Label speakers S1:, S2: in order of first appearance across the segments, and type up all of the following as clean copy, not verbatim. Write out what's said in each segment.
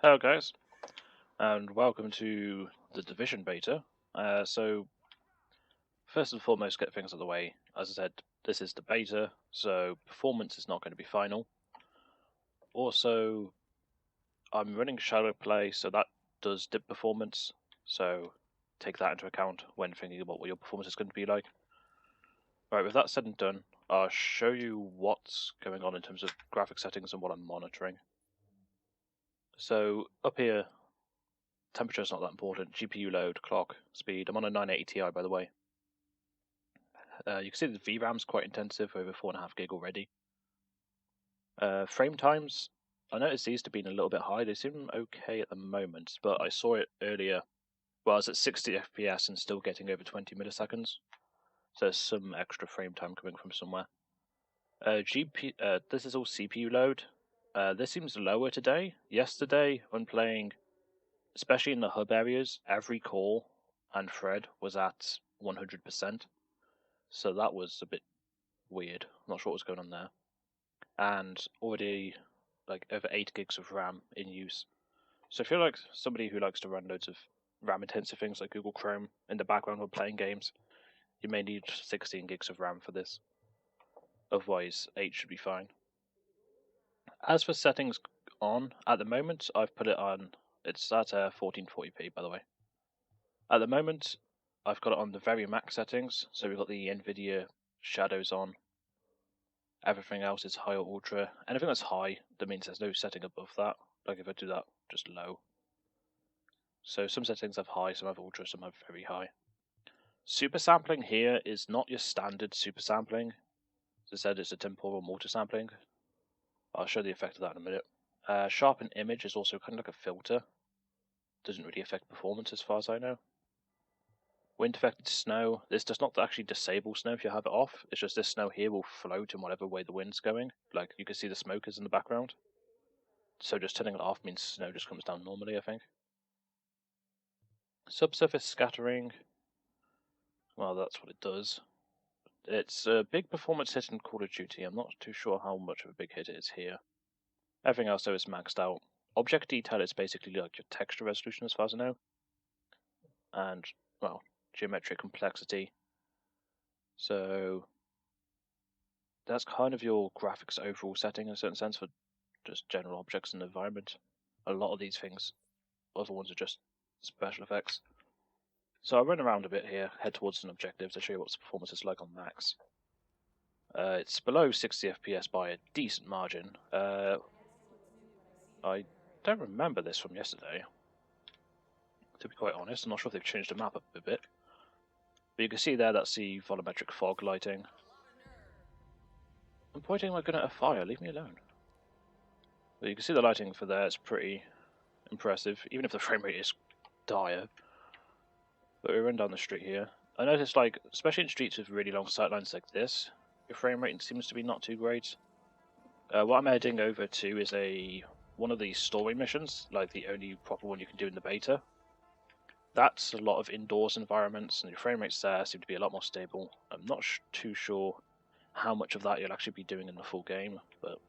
S1: Hello guys, and welcome to the Division beta. So, first and foremost, get things out of the way. As I said, this is the beta, so performance is not going to be final. Also, I'm running Shadow Play, so that does dip performance, so take that into account when thinking about what your performance is going to be like. Right, with that said and done, I'll show you what's going on in terms of graphic settings and what I'm monitoring. So, up here, temperature is not that important. GPU load, clock, speed. I'm on a 980 Ti, by the way. You can see the VRAM's quite intensive, over 4.5 gig already. Frame times, I noticed these to be a little bit high. They seem okay at the moment, but I saw it earlier. Well, I was at 60 FPS and still getting over 20 milliseconds. So there's some extra frame time coming from somewhere. This is all CPU load. This seems lower today. Yesterday, when playing, especially in the hub areas, every core and thread was at 100%. So that was a bit weird. I'm not sure what was going on there. And already like over 8 gigs of RAM in use. So if you're like somebody who likes to run loads of RAM intensive things like Google Chrome in the background while playing games, you may need 16 gigs of RAM for this. Otherwise, 8 should be fine. As for settings on, at the moment I've put it on, it's at 1440p by the way. At the moment, I've got it on the very max settings, so we've got the NVIDIA shadows on. Everything else is high or ultra. Anything that's high, that means there's no setting above that. Like if I do that, just low. So some settings have high, some have ultra, some have very high. Super sampling here is not your standard super sampling. As I said, it's a temporal multisampling. I'll show the effect of that in a minute. Sharpen image is also kind of like a filter. Doesn't really affect performance as far as I know. Wind affected snow. This does not actually disable snow if you have it off. It's just this snow here will float in whatever way the wind's going. Like you can see the smokers in the background. So just turning it off means snow just comes down normally, I think. Subsurface scattering. Well, that's what it does. It's a big performance hit in Call of Duty. I'm not too sure how much of a big hit it is here. Everything else though is maxed out. Object detail is basically like your texture resolution as far as I know. And, well, geometric complexity. So that's kind of your graphics overall setting in a certain sense for just general objects in the environment. A lot of these things, other ones are just special effects. So I'll run around a bit here, head towards an objective to show you what the performance is like on max. It's below 60 FPS by a decent margin. I don't remember this from yesterday, to be quite honest. I'm not sure if they've changed the map up a bit. But you can see there that's the volumetric fog lighting. I'm pointing my gun at a fire, leave me alone. But you can see the lighting for there, it's pretty impressive, even if the frame rate is dire. But we run down the street here. I noticed, like, especially in streets with really long sightlines like this, your frame rate seems to be not too great. What I'm heading over to is one of these story missions, like the only proper one you can do in the beta. That's a lot of indoors environments, and your frame rates there seem to be a lot more stable. I'm not too sure how much of that you'll actually be doing in the full game, but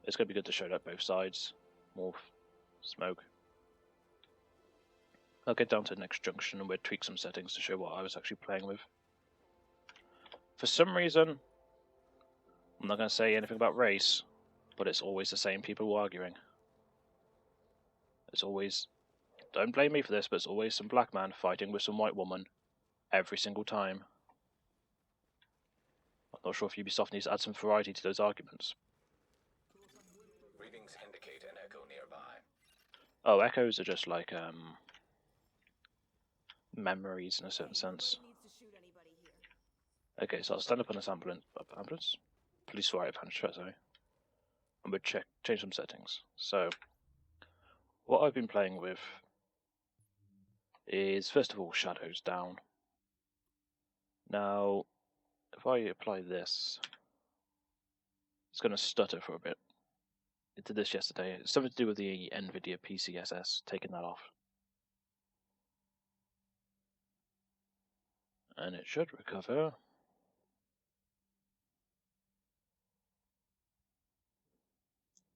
S1: it's going to be good to show that both sides. More smoke. I'll get down to the next junction and we'll tweak some settings to show what I was actually playing with. For some reason, I'm not going to say anything about race, but it's always the same people arguing. It's always, don't blame me for this, but it's always some black man fighting with some white woman every single time. I'm not sure if Ubisoft needs to add some variety to those arguments.
S2: Readings indicate an echo nearby.
S1: Oh, echoes are just like memories in a certain sense. Okay, so I'll stand up on this ambulance. Police fire advantage, sorry. And we'll change some settings. So, what I've been playing with is, first of all, shadows down. Now, if I apply this, it's going to stutter for a bit. It did this yesterday. It's something to do with the NVIDIA PCSS, taking that off. And it should recover.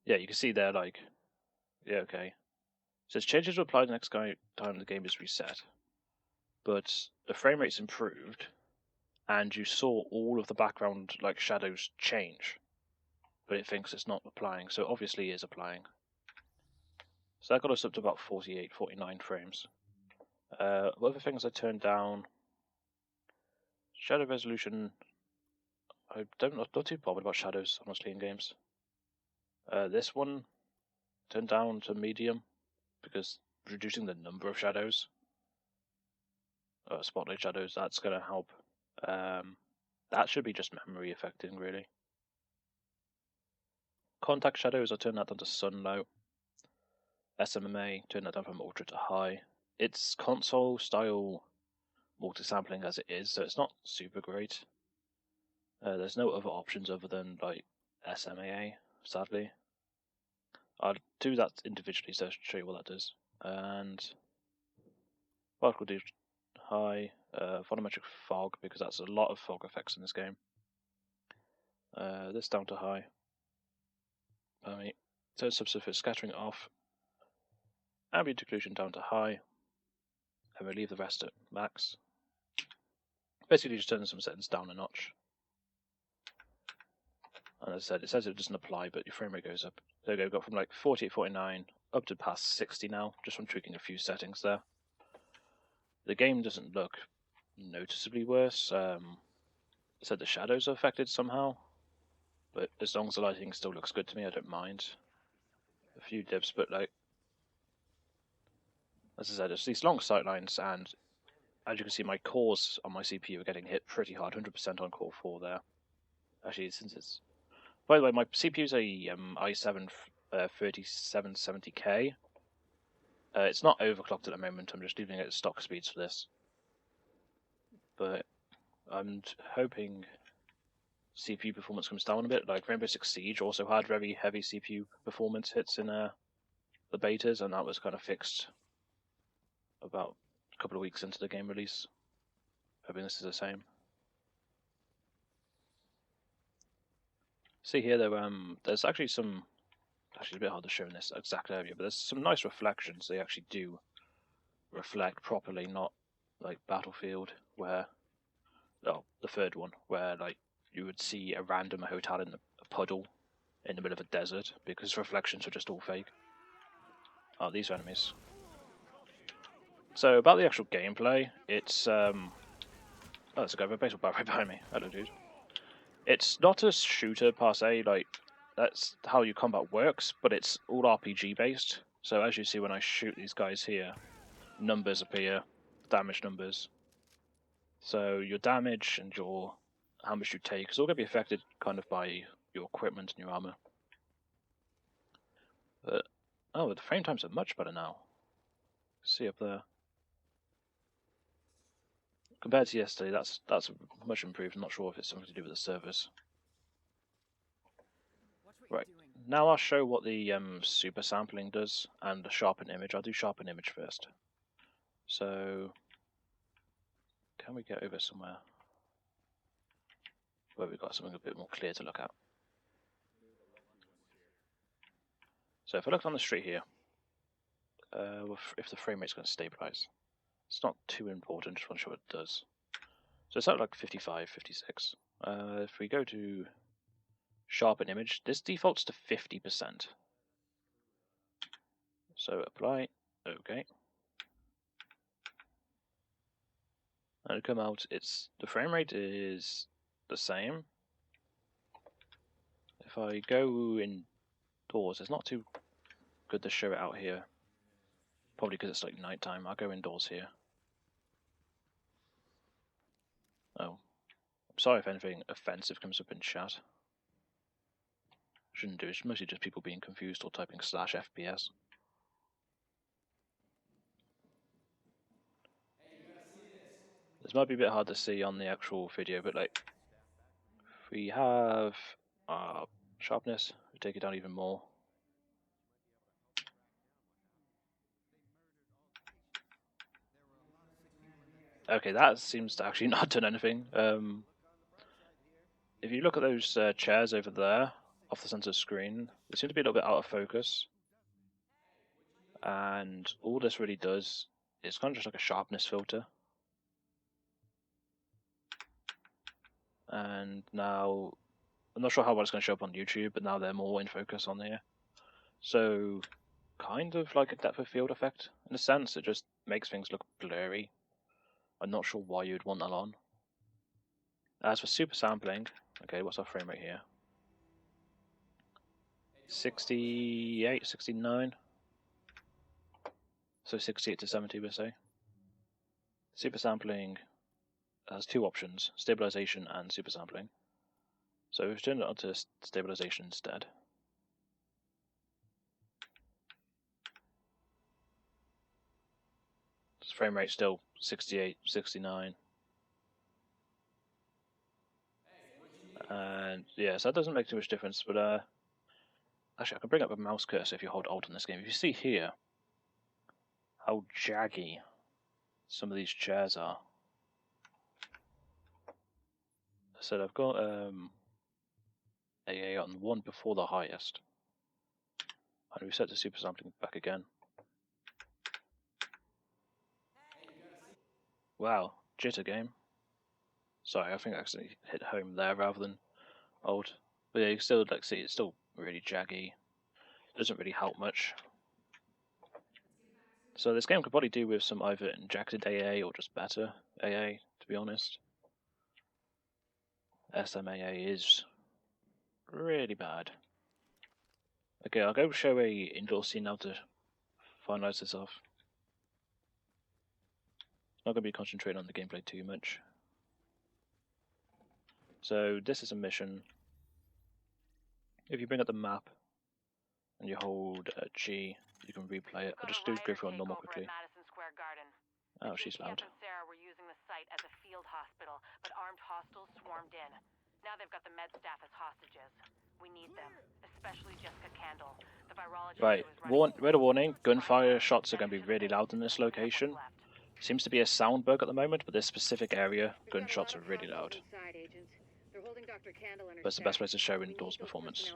S1: Yeah, you can see there, like, yeah, okay. says changes will apply the next time the game is reset, but the frame rate's improved, and you saw all of the background like shadows change, but it thinks it's not applying, so it obviously is applying. So that got us up to about 48, 49 frames. Other things I turned down, shadow resolution. Not too bothered about shadows, honestly, in games. This one turned down to medium because reducing the number of shadows, spotlight shadows, that's going to help. That should be just memory affecting, really. Contact shadows, I turned that down to sun low. SMMA, turn that down from ultra to high. It's console style multi-sampling as it is, so it's not super great. There's no other options other than like SMAA, sadly. I'll do that individually so I'll show you what that does. And particle do high, photometric fog, because that's a lot of fog effects in this game. This down to high. Turn subsurface scattering off. Ambient occlusion down to high. And we leave the rest at max. Basically just turn some settings down a notch. And as I said, it says it doesn't apply, but your frame rate goes up. There we go, got from like 48, 49 up to past 60 now, just from tweaking a few settings there. The game doesn't look noticeably worse. It said the shadows are affected somehow, but as long as the lighting still looks good to me, I don't mind. A few dips, but like, as I said, it's these long sight lines, and as you can see, my cores on my CPU are getting hit pretty hard, 100% on core 4 there. Actually, since it's... By the way, my CPU's a i7 3770K. It's not overclocked at the moment, I'm just leaving it at stock speeds for this. But I'm hoping CPU performance comes down a bit. Like Rainbow Six Siege also had very heavy CPU performance hits in the betas, and that was kind of fixed about a couple of weeks into the game release. Hoping this is the same. See here, though, there's actually some... Actually, it's a bit hard to show in this exact area, but there's some nice reflections. They actually do reflect properly, not like Battlefield, where... Oh, the third one, where like you would see a random hotel in a puddle in the middle of a desert, because reflections are just all fake. Oh, these are enemies. So, about the actual gameplay, it's... Oh, there's a guy with a baseball bat right behind me. Hello, dude. It's not a shooter per se, like, that's how your combat works, but it's all RPG based. So as you see when I shoot these guys here, numbers appear, damage numbers. So your damage and how much you take is all going to be affected kind of by your equipment and your armor. But, oh, the frame times are much better now. See up there. Compared to yesterday, that's much improved. I'm not sure if it's something to do with the servers. Right, now I'll show what the super sampling does and the sharpen image. I'll do sharpen image first. So, can we get over somewhere where we've got something a bit more clear to look at? So if I look on the street here, if the frame rate's going to stabilize, it's not too important, just want to show what it does. So it's at like 55, 56. If we go to sharpen image, this defaults to 50%. So apply, okay. And it'll come out, the frame rate is the same. If I go indoors, it's not too good to show it out here. Probably because it's like nighttime. I'll go indoors here. Oh. I'm sorry if anything offensive comes up in chat. Shouldn't do, it's mostly just people being confused or typing /FPS. This might be a bit hard to see on the actual video, but like, if we have sharpness, we take it down even more. Okay, that seems to actually not done anything. If you look at those chairs over there, off the center screen, they seem to be a little bit out of focus. and all this really does is kind of just like a sharpness filter. And now, I'm not sure how well it's going to show up on YouTube, but now they're more in focus on here. So, kind of like a depth of field effect, in a sense. It just makes things look blurry. I'm not sure why you'd want that on. As for super sampling, okay, what's our frame rate here? 68, 69. So 68 to 70, we'll say. Super sampling has two options, stabilization and super sampling. So we've turned it on to stabilization instead. Frame rate still 68, 69. And yeah, so that doesn't make too much difference, but actually I can bring up a mouse cursor if you hold Alt in this game. If you see here how jaggy some of these chairs are. So I've got AA on one before the highest. And we set the super sampling back again. Wow, jitter game. Sorry, I think I actually hit home there rather than Alt. But yeah, you can still see it's still really jaggy. Doesn't really help much. So this game could probably do with some either injected AA or just better AA, to be honest. SMAA is really bad. Okay, I'll go show a indoor scene now to finalize this off. Not going to be concentrating on the gameplay too much. So this is a mission. If you bring up the map and you hold G, you can replay it. I'll just go through on normal quickly. Oh, she's loud.
S3: Sarah were using the site as a field hospital, but armed hostiles swarmed in. Now they've got the med staff as hostages. We need them, especially Jessica Candle. The virologist
S1: right, word of warning, gunfire shots are going to be really loud in this location. Seems to be a sound bug at the moment, but this specific area, gunshots are really loud. But it's the best place to show indoors performance.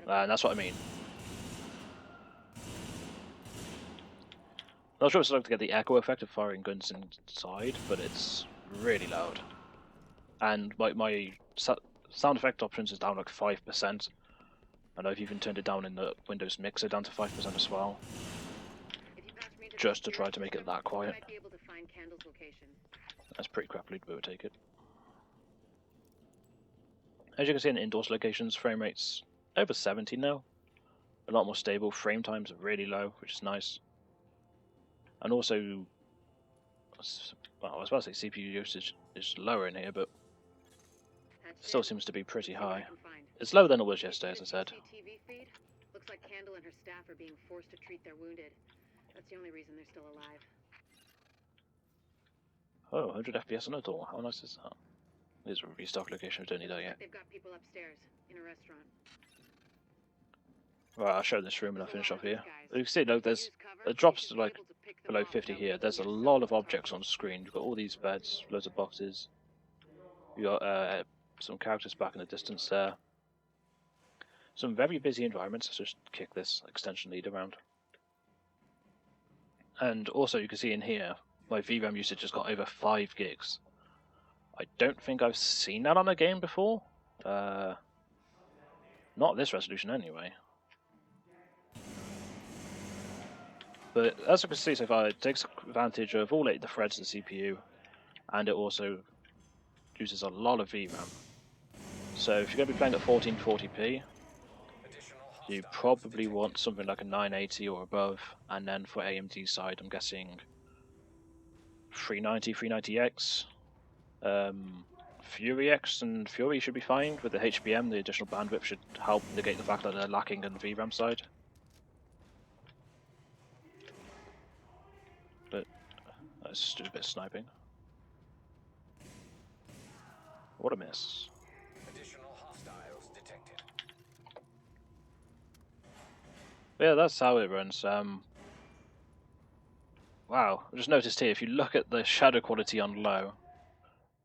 S1: And that's what I mean. Not sure it's like to get the echo effect of firing guns inside, but it's really loud. And my sound effect options is down like 5%. And I've even turned it down in the Windows Mixer down to 5% as well. Just to try to make it that quiet. That's pretty crappily, but we'll take it. As you can see in indoors locations, frame rate's over 70 now. A lot more stable, frame times are really low, which is nice. And also, well, I was about to say CPU usage is lower in here, but still seems to be pretty high. It's lower than it was yesterday, as I said.
S3: Looks like Candle and her staff are being forced to treat their wounded. That's the only reason they're still alive.
S1: Oh, 100 FPS on it all. How nice is that? There's a restock location, we don't need that yet.
S3: They've got people upstairs in a restaurant.
S1: Right, I'll show this room and I'll finish off here. You can see, look, there's it drops to like below 50 here. There's a lot of objects on screen. You've got all these beds, loads of boxes. You got some characters back in the distance there. Some very busy environments. Let's just kick this extension lead around. And also, you can see in here, my VRAM usage has got over 5 gigs. I don't think I've seen that on a game before. Not this resolution anyway. But as you can see so far, it takes advantage of all the threads of the CPU, and it also uses a lot of VRAM. So if you're going to be playing at 1440p, you probably want something like a 980 or above, and then for AMD side, I'm guessing 390, 390X. Fury X and Fury should be fine. With the HBM, the additional bandwidth should help negate the fact that they're lacking on the VRAM side. But that's just a bit of sniping. What a miss.
S2: Additional hostiles detected.
S1: Yeah, that's how it runs. Wow, I just noticed here, if you look at the shadow quality on low,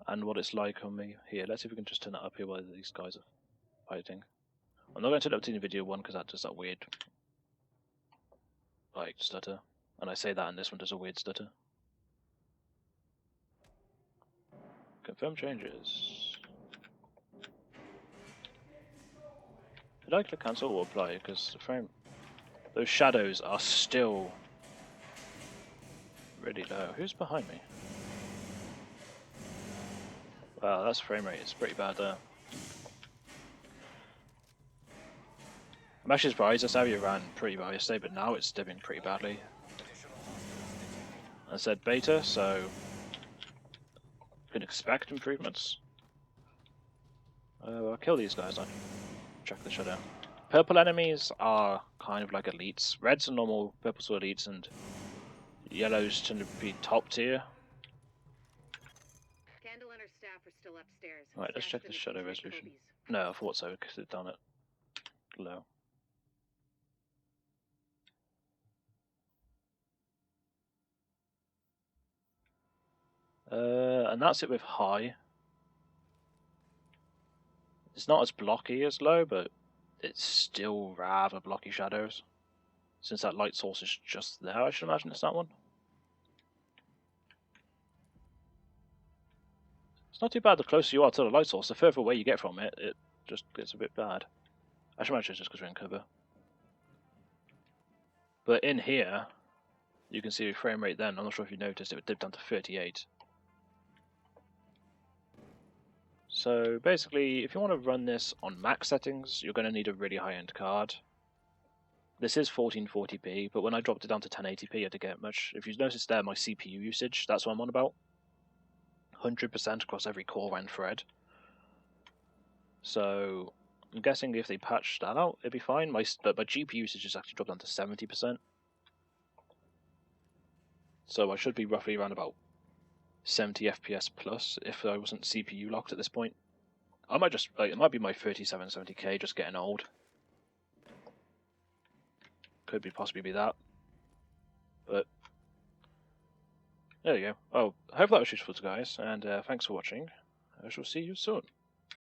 S1: and what it's like on me here, let's see if we can just turn that up here while these guys are fighting. I'm not going to turn it up to the video one because that does that weird like stutter, and I say that and this one does a weird stutter. Confirm changes. Did I click cancel or apply? Because the frame, those shadows are still really low. Who's behind me? Wow, that's frame rate. It's pretty bad there. I'm actually surprised this area ran pretty well yesterday, but now it's dipping pretty badly. I said beta, so you can expect improvements. I'll kill these guys then. Check the shutdown. Purple enemies are kind of like elites. Reds are normal, purples are elites, and yellows tend to be top tier.
S3: Candle and her staff are still upstairs.
S1: Right, let's check the shadow resolution. No, I thought so, because it's done it low. And that's it with high. It's not as blocky as low, but it's still rather blocky shadows. Since that light source is just there, I should imagine it's that one. It's not too bad the closer you are to the light source, the further away you get from it, it just gets a bit bad. I should imagine it's just because we're in cover. But in here, you can see the frame rate then, I'm not sure if you noticed, it dipped down to 38. So basically, if you want to run this on max settings, you're going to need a really high-end card. This is 1440p, but when I dropped it down to 1080p, I didn't get much. If you notice there, my CPU usage, that's what I'm on about. 100% across every core and thread. So I'm guessing if they patch that out, it'd be fine. But my GPU usage has actually dropped down to 70%. So I should be roughly around about 70 FPS plus if I wasn't CPU locked at this point. I might just, like, it might be my 3770K just getting old. Could be possibly be that. But there you go. Oh, I hope that was useful to guys, and thanks for watching. I shall see you soon.